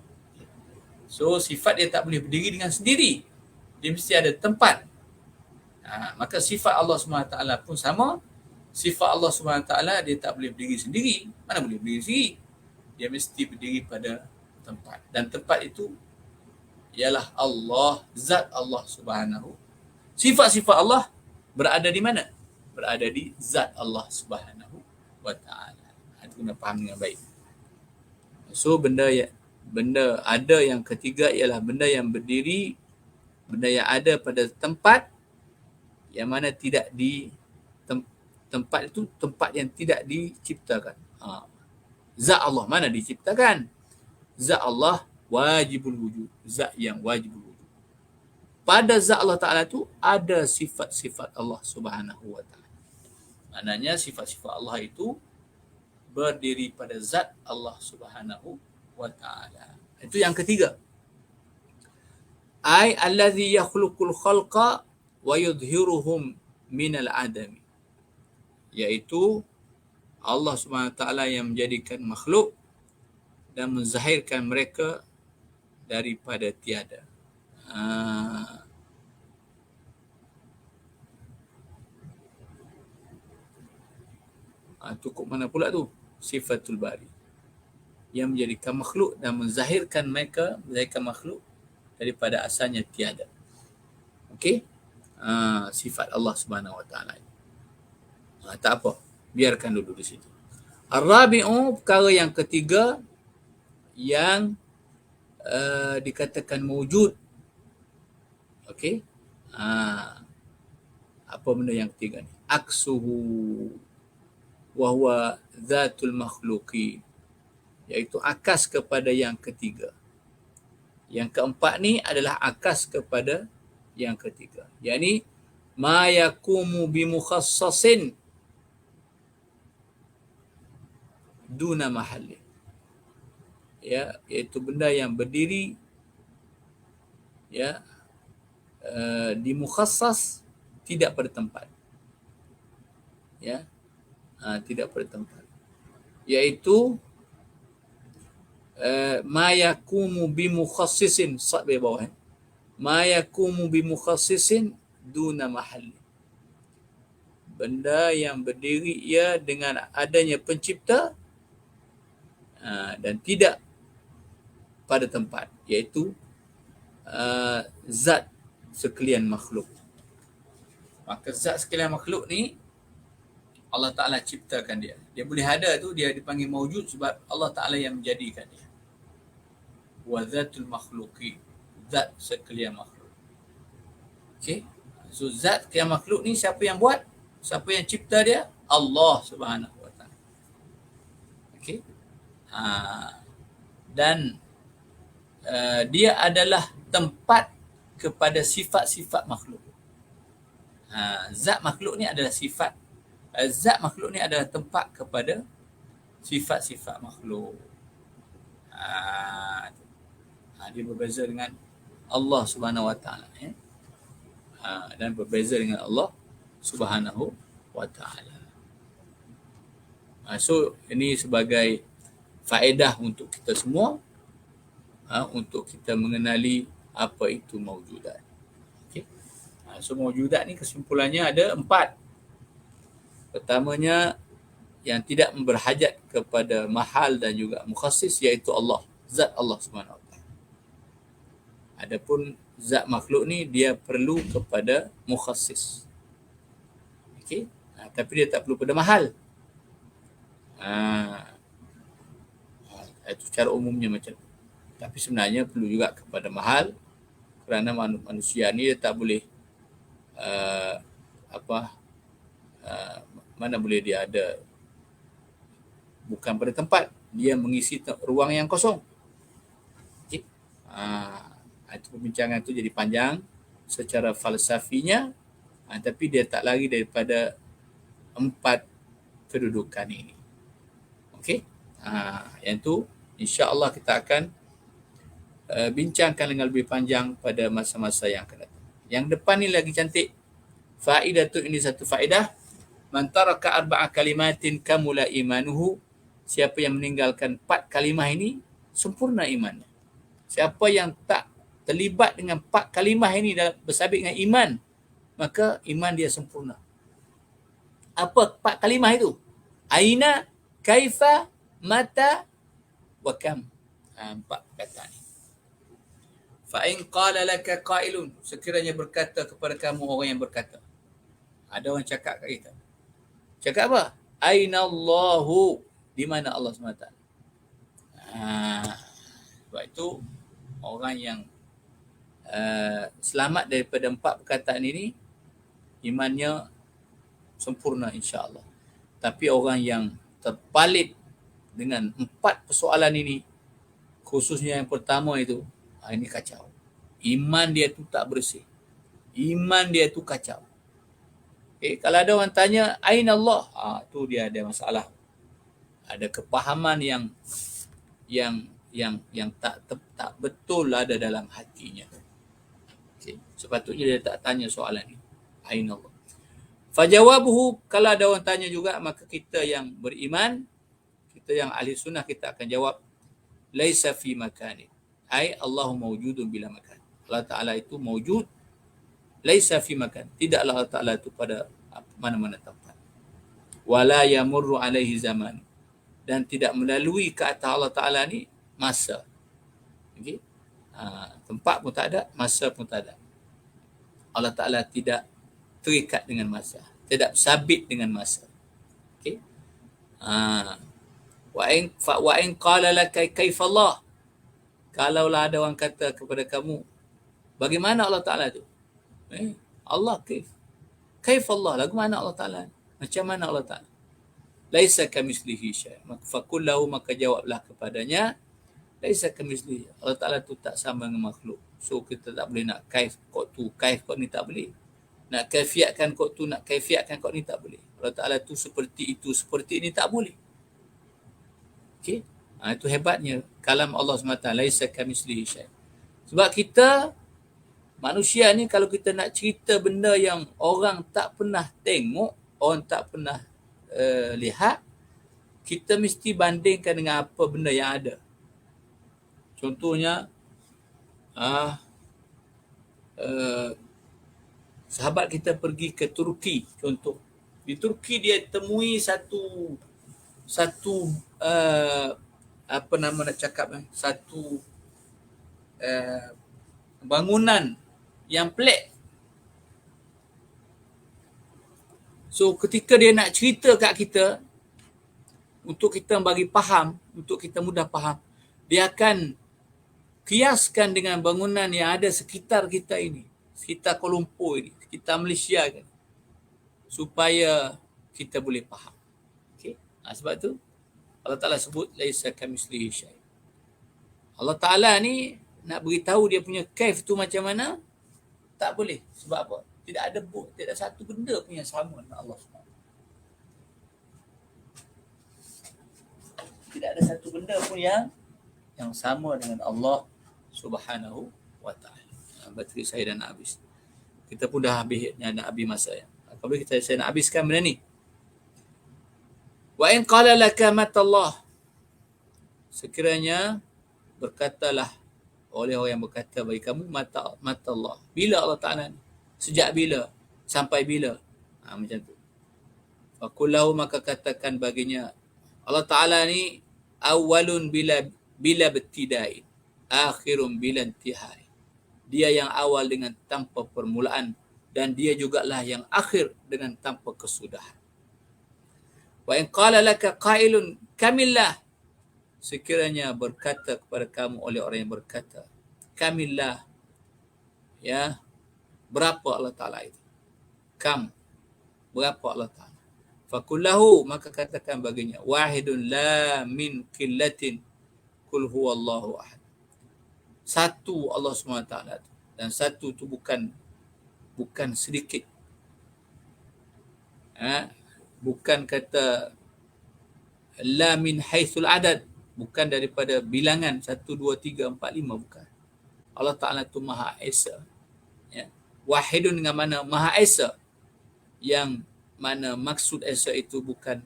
Speaker 1: So sifat dia tak boleh berdiri dengan sendiri, dia mesti ada tempat. Maka sifat Allah SWT pun sama. Sifat Allah SWT dia tak boleh berdiri sendiri. Mana boleh berdiri sendiri? Dia mesti berdiri pada tempat. Dan tempat itu ialah Allah, zat Allah Subhanahu. Sifat-sifat Allah berada di mana? Berada di zat Allah Subhanahu wa taala. Itu kena faham dengan baik. So benda ada yang ketiga ialah benda yang berdiri, benda yang ada pada tempat yang mana tidak di tempat itu tempat yang tidak diciptakan. Zat Allah mana diciptakan? Zat Allah wajibul wujud, zat yang wajibul wujud. Pada zat Allah Ta'ala tu ada sifat-sifat Allah Subhanahu wa taala. Maknanya sifat-sifat Allah itu berdiri pada zat Allah Subhanahu wa taala. Itu yang ketiga. Ai allazi yakhluqul khalqa wa yudhiruhum minal adami. Iaitu Allah Subhanahu wa taala yang menjadikan makhluk dan menzahirkan mereka daripada tiada. Cukup mana pula tu? Sifatul bari. Yang menjadikan makhluk dan menzahirkan mereka, menzahirkan makhluk daripada asalnya tiada. Okey? Sifat Allah Subhanahu wa taala. Tak apa, biarkan dulu di situ. Ar-rabi'u, perkara yang ketiga yang dikatakan mewujud. Okey? Apa benda yang ketiga ni? Aksuhu wa huwa zatul makhluqi, iaitu akas kepada yang ketiga. Yang keempat ni adalah akas kepada yang ketiga. Yakni ma yakumu bi mukhassasin duna mahalli. Ya, iaitu benda yang berdiri, ya, di mukhassas, tidak pada tempat. Ya. Tidak pada tempat. Iaitu ma yakumu bi mukhassisin, sat di bawah. Ma yakumu bi mukhassisin duna mahalli. Benda yang berdiri ia dengan adanya pencipta dan tidak pada tempat, iaitu zat sekalian makhluk. Maka zat sekalian makhluk ni Allah Ta'ala ciptakan dia. Dia boleh ada tu, dia dipanggil mawjud sebab Allah Ta'ala yang menjadikan dia. Wa zatul makhluqi, zat sekalian makhluk. Okay? So zat sekalian makhluk ni siapa yang buat? Siapa yang cipta dia? Allah Subhanahu wa taala. Okay? Dan dia adalah tempat kepada sifat-sifat makhluk. Zat makhluk ni adalah sifat. Zat makhluk ni adalah tempat kepada sifat-sifat makhluk. Dia berbeza dengan Allah Subhanahu wa taala, ya. Dan berbeza dengan Allah Subhanahu wa taala. So ini sebagai faedah untuk kita semua, untuk kita mengenali apa itu maujudat. Okay. So maujudat ni kesimpulannya ada 4. Pertamanya, yang tidak berhajat kepada mahal dan juga mukhassis, iaitu Allah, zat Allah Subhanahu Wa Taala. Adapun zat makhluk ni dia perlu kepada mukhassis. Okey, tapi dia tak perlu pada mahal. Itu cara umumnya macam tu. Tapi sebenarnya perlu juga kepada mahal, kerana manusia ni dia tak boleh mana boleh dia ada bukan pada tempat, dia mengisi ruang yang kosong. Okay. Itu perbincangan tu jadi panjang secara falsafinya, tapi dia tak lari daripada 4 kedudukan ini. Okey. Yang tu insya-Allah kita akan bincangkan dengan lebih panjang pada masa-masa yang akan datang. Yang depan ni lagi cantik. Faedah tu, ini satu faedah. Man taraka 4 kalimatin kamula imanuhu. Siapa yang meninggalkan 4 kalimah ini, sempurna imannya. Siapa yang tak terlibat dengan 4 kalimah ini bersabit dengan iman, maka iman dia sempurna. Apa 4 kalimah itu? Aina, kaifa, mata, wa kam. 4 perkataan ini. Fa in qala laka qailun, sekiranya berkata kepada kamu orang yang berkata. Ada orang cakap kat kita. Cakap apa? Aina Allahu, di mana Allah SWT? Sebab itu orang yang selamat daripada 4 perkataan ini, imannya sempurna insya-Allah. Tapi orang yang terpalit dengan 4 persoalan ini, khususnya yang pertama itu, ini kacau. Iman dia tu tak bersih. Iman dia tu kacau. Kalau ada orang tanya aina Allah, tu dia ada masalah. Ada kepahaman yang tak betul ada dalam hatinya. Sepatutnya dia tak tanya soalan ni. Aina Allah. Fajawabuhu, kalau ada orang tanya juga, maka kita yang beriman, kita yang ahli sunnah, kita akan jawab laisa fi makani. Ai Allahu mawjudun bila makan. Allah Ta'ala itu mawjud, laisa fi makan. Tidaklah Allah Ta'ala itu pada mana-mana tempat. Wala yamurru alaihi zaman. Dan tidak melalui ke atas Allah Ta'ala ni masa. Okay? Tempat pun tak ada, masa pun tak ada. Allah Ta'ala tidak terikat dengan masa. Tidak sabit dengan masa. Okay? Wa in qala laka kaifa Allah. Kalaulah ada orang kata kepada kamu, bagaimana Allah Ta'ala tu? Allah kaif. Kaif Allah, lagu mana Allah Ta'ala? Macam mana Allah Ta'ala? Laisa kamitslihi syai'. Faqul lahu, maka jawablah kepadanya, laisa kamitslihi. Allah Ta'ala tu tak sama dengan makhluk. So kita tak boleh nak kaif kod tu, kaif kod ni tak boleh. Nak kaifiatkan kod tu, nak kaifiatkan kod ni tak boleh. Allah Ta'ala tu seperti itu, seperti ini tak boleh. Okey? Itu hebatnya kalam Allah SWT, laisa kamitslihi syai'. Sebab kita manusia ni, kalau kita nak cerita benda yang orang tak pernah tengok, orang tak pernah lihat, kita mesti bandingkan dengan apa benda yang ada. Contohnya, sahabat kita pergi ke Turki, contoh. Di Turki dia temui satu bangunan yang pelik. So ketika dia nak cerita kat kita, untuk kita bagi faham, untuk kita mudah faham, dia akan kiaskan dengan bangunan yang ada sekitar kita ini, sekitar Kuala Lumpur ini, sekitar Malaysia kan, supaya kita boleh faham. Okay? Sebab tu Allah Ta'ala sebut laisa kamitslihi syai'. Allah Ta'ala ni nak beritahu dia punya kaif tu macam mana, tak boleh. Sebab apa? Tidak ada satu benda pun yang sama dengan Allah SWT. Tidak ada satu benda pun yang sama dengan Allah Subhanahu wa Ta'ala. Bateri saya dah nak habis. Kita pun dah habis, nak habis masa ya. Kalau saya nak habiskan benda ni. Wa in qala laka matallah, sekiranya berkatalah oleh orang yang berkata bagi kamu mata Allah. Bila Allah Ta'ala ni? Sejak bila? Sampai bila? Macam tu. Fakullahu, maka katakan baginya, Allah Ta'ala ni awalun bila bertidai, akhirun bila intihai. Dia yang awal dengan tanpa permulaan, dan dia jugalah yang akhir dengan tanpa kesudahan. Wa in qala laka qailun kamillah, sekiranya berkata kepada kamu oleh orang yang berkata kamillah, ya, berapa Allah Ta'ala itu? Kam, berapa Allah Ta'ala? Fakullahu, maka katakan baginya, wahidun la min qillatin kul huwallahu ahad. Satu Allah SWT, dan satu tu bukan sedikit. Bukan kata la min haitsul adad, bukan daripada bilangan 1, 2, 3, 4, 5, bukan. Allah Ta'ala tu Maha Esa. Ya. Wahidun dengan mana Maha Esa, yang mana maksud Esa itu bukan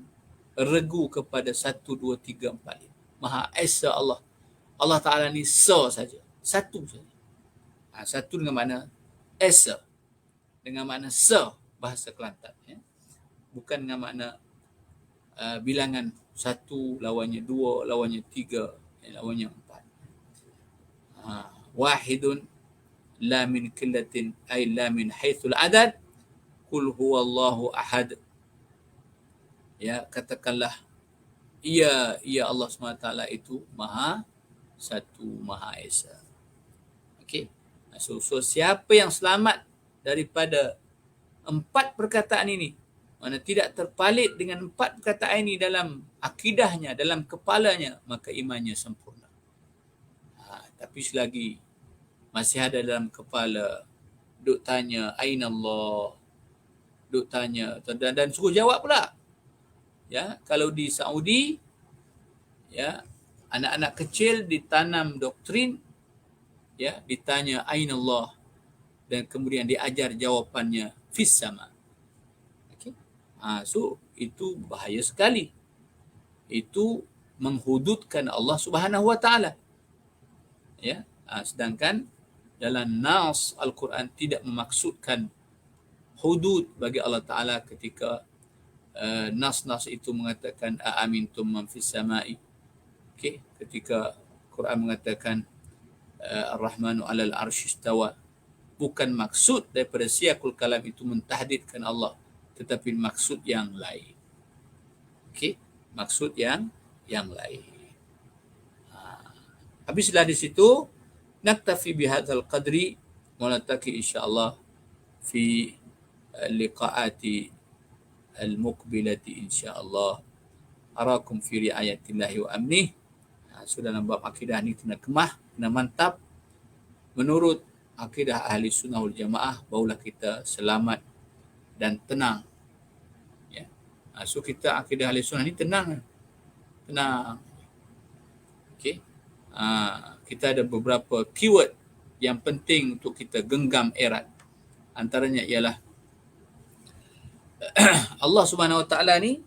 Speaker 1: regu kepada 1, 2, 3, 4, 5. Maha Esa Allah. Allah Ta'ala ni Sa saja. Satu saja. Satu dengan mana Esa. Dengan makna Sa, bahasa Kelantan. Ya. Bukan dengan makna bilangan 1 lawannya 2, lawannya 3, lawannya 4. Wahidun la min qillatin ay la min haitsul adad qul huwallahu ahad. Ya, katakanlah ia Allah SWT itu Maha Satu, Maha Esa. Okey. So siapa yang selamat daripada 4 perkataan ini, mana tidak terpalit dengan 4 perkataan ini dalam akidahnya, dalam kepalanya, maka imannya sempurna. Tapi selagi masih ada dalam kepala, duk tanya aina Allah, duk tanya dan suruh jawab pula. Ya, kalau di Saudi, ya, anak-anak kecil ditanam doktrin, ya, ditanya aina Allah, dan kemudian diajar jawapannya fis sama. Okey. So itu bahaya sekali. Itu menghududkan Allah Subhanahu Wa Taala. Ya, sedangkan dalam nas Al-Quran tidak memaksudkan hudud bagi Allah Ta'ala ketika nas-nas itu mengatakan aamintum man fis samai. Okey, ketika Quran mengatakan Ar-Rahmanu 'alal 'arsy istawa, bukan maksud daripada siakul kalam itu mentahdidkan Allah, tetapi maksud yang lain. Okey, maksud yang lain. Habislah di situ. Naktafi bihadzal qadri, multaqi insyaallah fi liqaati al-muqbilati insyaallah. Arakum fi riayatillahi wa amnih. Sudah dalam bab akidah ni kena kemah, kena mantap. Menurut akidah ahli sunnah wal jamaah, barulah kita selamat dan tenang. Ya. So kita akidah ahli sunnah ni tenang. Okey. Kita ada beberapa keyword yang penting untuk kita genggam erat. Antaranya ialah Allah Subhanahu Wa Taala ni,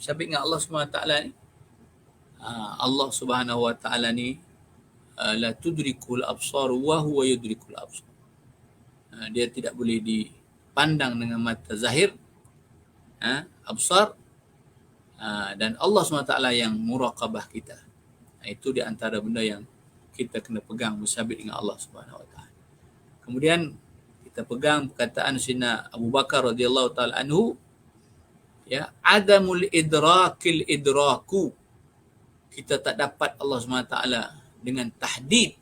Speaker 1: siapa ingat Allah Subhanahu Wa Taala ni? Allah Subhanahu Wa Taala ni la tudrikul absar wa huwa yudrikul absar. Dia tidak boleh dipandang dengan mata zahir, absar, dan Allah Subhanahu Wa Taala yang muraqabah kita. Itu di antara benda yang kita kena pegang bersabit dengan Allah Subhanahu Wa Taala. Kemudian kita pegang perkataan Sayyidina Abu Bakar radhiyallahu taala anhu, ya, adamul idrakil idraku. Kita tak dapat Allah Subhanahu Wa Taala dengan tahdid.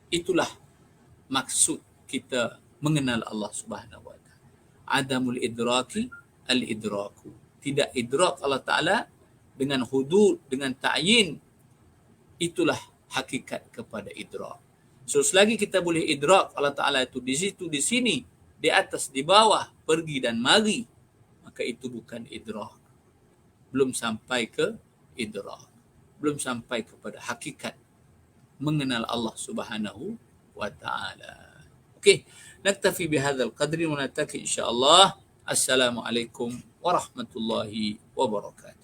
Speaker 1: Itulah maksud kita mengenal Allah Subhanahu Wa Taala. Adamul idraki al-idraku. Tidak idrak Allah Taala dengan hudud, dengan ta'yin. Itulah hakikat kepada idrak. So selagi kita boleh idrak Allah Ta'ala itu di situ, di sini, di atas, di bawah, pergi dan mari, maka itu bukan idrak. Belum sampai ke idrak. Belum sampai kepada hakikat mengenal Allah Subhanahu Wa Ta'ala. Okey, naktafi bihadzal qadri wa nataki insyaallah. Assalamualaikum warahmatullahi wabarakatuh.